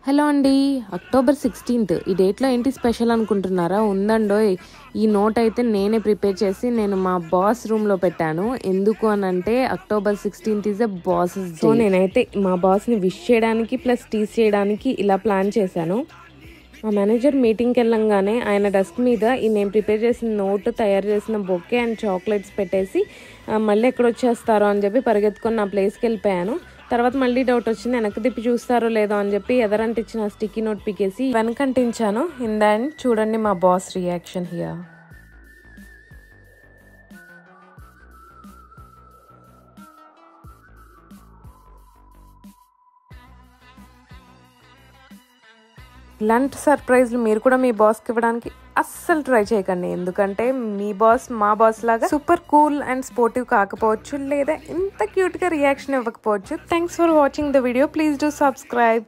Hello అండి, October 16th ఈ డేట్లో ఏంటి స్పెషల్ అనుకుంటున్నారా? ఉందండోయ్. ఈ నోట్ అయితే నేనే ప్రిపేర్ చేసి నేను మా బాస్ రూమ్లో పెట్టాను. ఎందుకు అని అంటే October 16th is a bosses day. So నేనైతే మా బాస్ని విష్ చేయడానికి ప్లస్ టీస్ చేయడానికి ఇలా ప్లాన్ చేశాను. మా మేనేజర్ మీటింగ్కి వెళ్ళంగానే ఆయన డెస్క్ మీద ఈ నేను ప్రిపేర్ చేసిన నోట్, తయారు చేసిన బొకే అండ్ చాక్లెట్స్ పెట్టేసి మళ్ళీ ఎక్కడొచ్చేస్తారో అని చెప్పి పరిగెత్తుకొని నా ప్లేస్కి వెళ్ళిపోయాను. తర్వాత మళ్ళీ డౌట్ వచ్చింది, వెనక్కి తిప్పి చూస్తారో లేదో అని చెప్పి ఎదరంటిచ్చిన స్టిక్కీ నోట్ పికేసి వెనకంటించాను. ఇన్ ద ఎండ్ చూడండి మా బాస్ రియాక్షన్ హియర్. ఇలాంటి సర్ప్రైజ్లు మీరు కూడా మీ బాస్కి ఇవ్వడానికి అస్సలు ట్రై చేయకండి. ఎందుకంటే మీ బాస్ మా బాస్ లాగా సూపర్ కూల్ అండ్ స్పోర్టివ్ కాకపోవచ్చు, లేదా ఇంత క్యూట్గా రియాక్షన్ ఇవ్వకపోవచ్చు. Thanks for watching the video. Please do subscribe.